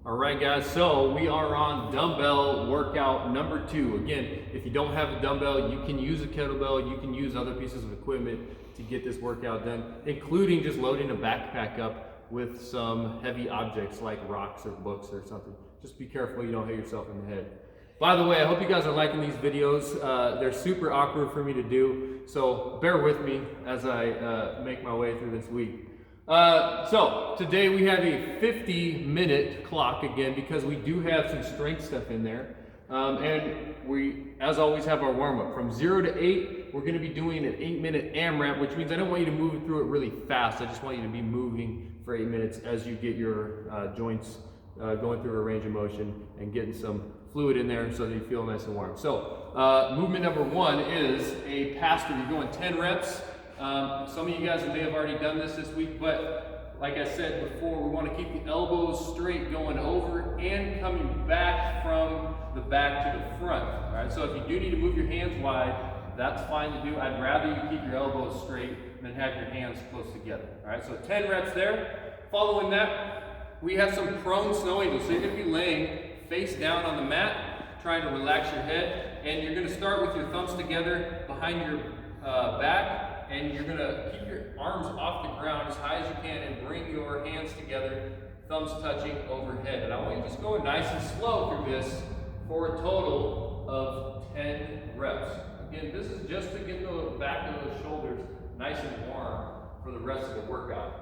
All right, guys, so we are on dumbbell workout number 2. Again, if you don't have a dumbbell, you can use a kettlebell, you can use other pieces of equipment to get this workout done, including just loading a backpack up with some heavy objects like rocks or books or something. Just be careful you don't hit yourself in the head. By the way, I hope you guys are liking these videos. They're super awkward for me to do, so bear with me as I make my way through this week. So today we have a 50-minute clock again because we do have some strength stuff in there. And we, as always, have our warm-up. From 0 to 8, we're going to be doing an 8-minute AMRAP, which means I don't want you to move through it really fast. I just want you to be moving for 8 minutes as you get your joints going through a range of motion and getting some fluid in there so that you feel nice and warm. So movement number 1 is a pass-through. You're going 10 reps. Some of you guys may have already done this week, but like I said before, we want to keep the elbows straight going over and coming back from the back to the front. All right, so if you do need to move your hands wide, that's fine to do. I'd rather you keep your elbows straight than have your hands close together. All right, so 10 reps there. Following that, we have some prone snow angels. So you're going to be laying face down on the mat, trying to relax your head, and you're going to start with your thumbs together behind your back. And you're going to keep your arms off the ground as high as you can and bring your hands together, thumbs touching overhead. And I want you to just go nice and slow through this for a total of 10 reps. Again, this is just to get the back of the shoulders nice and warm for the rest of the workout.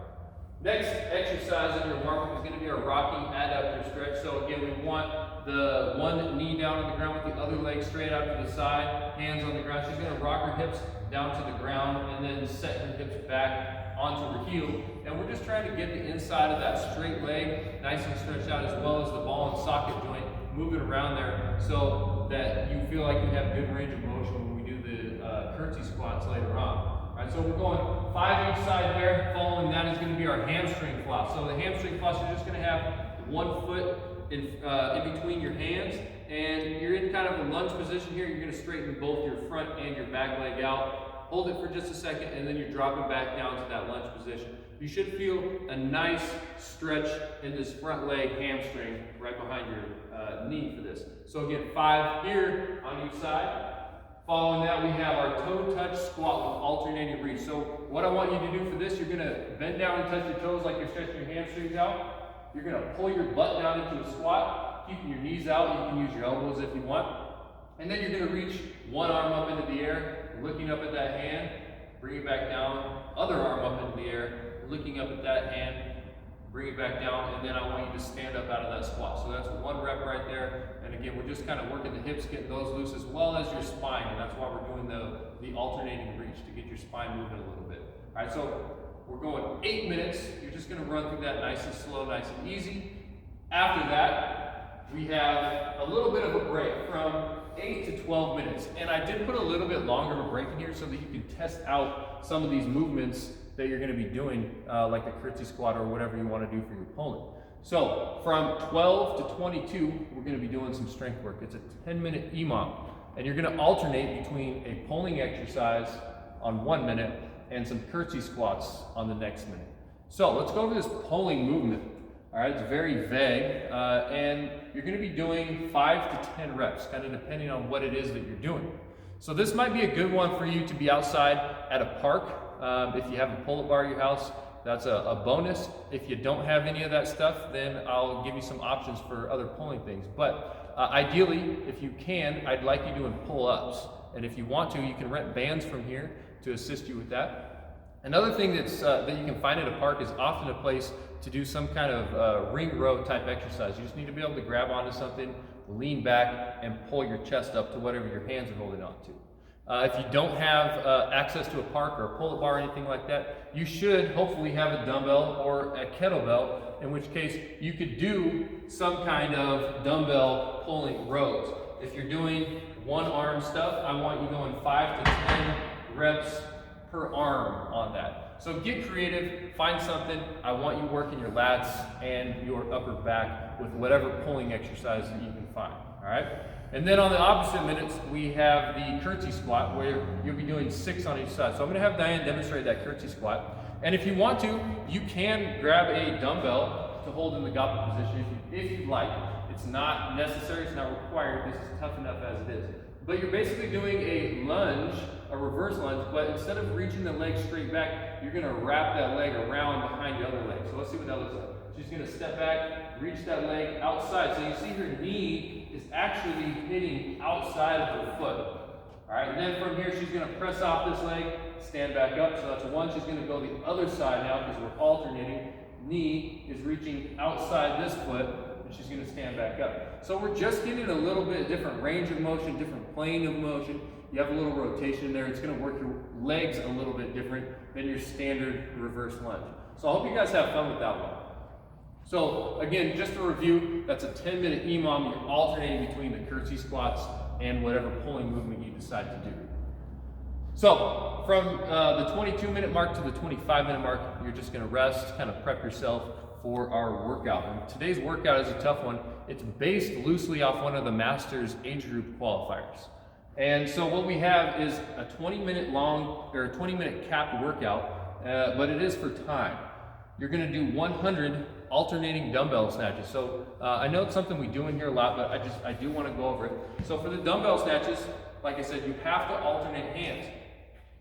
Next exercise in your warm-up is going to be our rocking adductor stretch. So again, we want the one knee down on the ground with the other leg straight out to the side, hands on the ground. She's going to rock her hips down to the ground and then set her hips back onto her heel. And we're just trying to get the inside of that straight leg nice and stretched out, as well as the ball and socket joint moving around there so that you feel like you have good range of motion when we do the curtsy squats later on. All right, so we're going 5 each side there. Following that is going to be our hamstring floss. So the hamstring floss, you're just going to have one foot in between your hands, and you're in kind of a lunge position here. You're going to straighten both your front and your back leg out. Hold it for just a second, and then you're dropping back down to that lunge position. You should feel a nice stretch in this front leg hamstring right behind your knee for this. So again, 5 here on each side. Following that, we have our toe touch squat with alternating reach. So what I want you to do for this, you're going to bend down and touch your toes like you're stretching your hamstrings out. You're going to pull your butt down into a squat, keeping your knees out. You can use your elbows if you want. And then you're going to reach one arm up into the air, looking up at that hand, bring it back down. Other arm up into the air, looking up at that hand, bring it back down, and then I want you to stand up out of that squat. So that's 1 rep right there. And again, we're just kind of working the hips, getting those loose, as well as your spine. And that's why we're doing the alternating reach, to get your spine moving a little bit. All right, so we're going 8 minutes. You're just going to run through that nice and slow, nice and easy. After that, we have a little bit of a break from 8 to 12 minutes. And I did put a little bit longer of a break in here so that you can test out some of these movements that you're going to be doing, like the curtsy squat or whatever you want to do for your opponent. So from 12 to 22, we're going to be doing some strength work. It's a 10-minute EMOM, and you're going to alternate between a pulling exercise on 1 minute and some curtsy squats on the next minute. So let's go over this pulling movement. All right, it's very vague, and you're going to be doing 5 to 10 reps, kind of depending on what it is that you're doing. So this might be a good one for you to be outside at a park. If you have a pull-up bar at your house, that's a bonus. If you don't have any of that stuff, then I'll give you some options for other pulling things. But ideally, if you can, I'd like you doing pull-ups. And if you want to, you can rent bands from here to assist you with that. Another thing that's that you can find at a park is often a place to do some kind of ring row type exercise. You just need to be able to grab onto something, lean back, and pull your chest up to whatever your hands are holding on to. If you don't have access to a park or a pull-up bar or anything like that, you should hopefully have a dumbbell or a kettlebell, in which case you could do some kind of dumbbell pulling rows. If you're doing one arm stuff, I want you going 5 to 10 reps per arm on that. So get creative, find something. I want you working your lats and your upper back with whatever pulling exercise that you can find, all right? And then on the opposite minutes, we have the curtsy squat, where you'll be doing 6 on each side. So I'm going to have Diane demonstrate that curtsy squat. And if you want to, you can grab a dumbbell to hold in the goblet position if you'd like. It's not necessary, it's not required. This is tough enough as it is. But you're basically doing a lunge, a reverse lunge, but instead of reaching the leg straight back, you're gonna wrap that leg around behind the other leg. So let's see what that looks like. She's gonna step back, reach that leg outside. So you see her knee is actually hitting outside of her foot. All right, and then from here, she's gonna press off this leg, stand back up. So that's one. She's gonna go the other side now because we're alternating. Knee is reaching outside this foot, and she's gonna stand back up. So we're just getting a little bit different range of motion, different plane of motion. You have a little rotation there. It's gonna work your legs a little bit different than your standard reverse lunge. So I hope you guys have fun with that one. So again, just to review, that's a 10-minute EMOM. You're alternating between the curtsy squats and whatever pulling movement you decide to do. So from the 22-minute mark to the 25-minute mark, you're just gonna rest, kind of prep yourself for our workout. And today's workout is a tough one. It's based loosely off one of the Masters age group qualifiers. And so what we have is a 20-minute long, or a 20-minute capped workout, but it is for time. You're gonna do 100 alternating dumbbell snatches. So I know it's something we do in here a lot, but I do want to go over it. So for the dumbbell snatches, like I said, you have to alternate hands.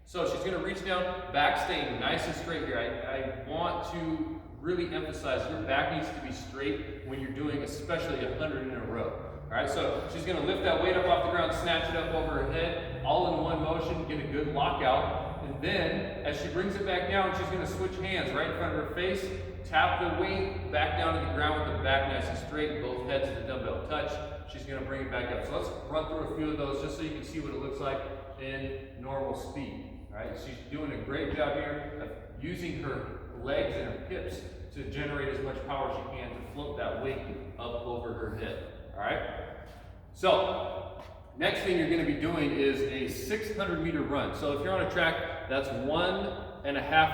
So she's going to reach down, back staying nice and straight here. I want to really emphasize your back needs to be straight when you're doing especially 100 in a row. All right, so she's going to lift that weight up off the ground, snatch it up over her head, all in one motion, get a good lockout. And then as she brings it back down, she's going to switch hands right in front of her face, tap the weight back down to the ground with the back nice and straight, both heads of the dumbbell touch. She's going to bring it back up. So let's run through a few of those just so you can see what it looks like in normal speed. All right, she's doing a great job here of using her legs and her hips to generate as much power as she can to float that weight up over her head. All right, so next thing you're going to be doing is a 600-meter run. So if you're on a track, that's 1.5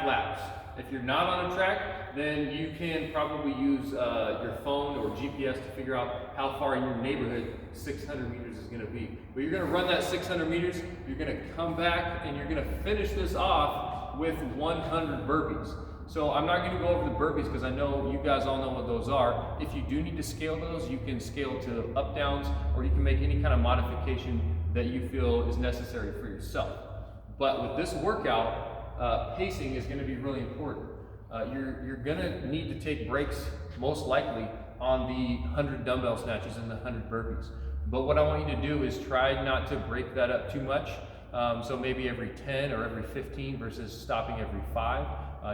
laps. If you're not on a track, then you can probably use your phone or GPS to figure out how far in your neighborhood 600 meters is going to be. But you're going to run that 600 meters, you're going to come back, and you're going to finish this off with 100 burpees. So I'm not going to go over the burpees because I know you guys all know what those are. If you do need to scale those, you can scale to up downs, or you can make any kind of modification that you feel is necessary for yourself. But with this workout, pacing is going to be really important. You're going to need to take breaks, most likely, on the 100 dumbbell snatches and the 100 burpees. But what I want you to do is try not to break that up too much. So maybe every 10 or every 15 versus stopping every 5.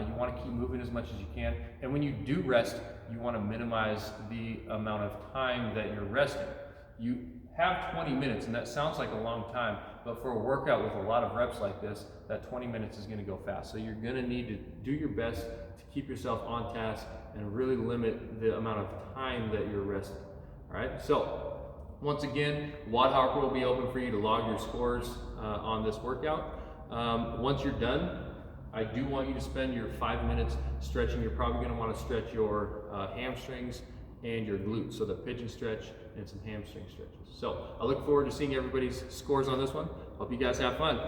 You want to keep moving as much as you can. And when you do rest, you want to minimize the amount of time that you're resting. You have 20 minutes, and that sounds like a long time, but for a workout with a lot of reps like this, that 20 minutes is going to go fast. So you're going to need to do your best to keep yourself on task and really limit the amount of time that you're resting. All right, so once again, WOD will be open for you to log your scores on this workout. Once you're done, I do want you to spend your 5 minutes stretching. You're probably going to want to stretch your hamstrings and your glutes, so the pigeon stretch and some hamstring stretches. So I look forward to seeing everybody's scores on this one. Hope you guys have fun.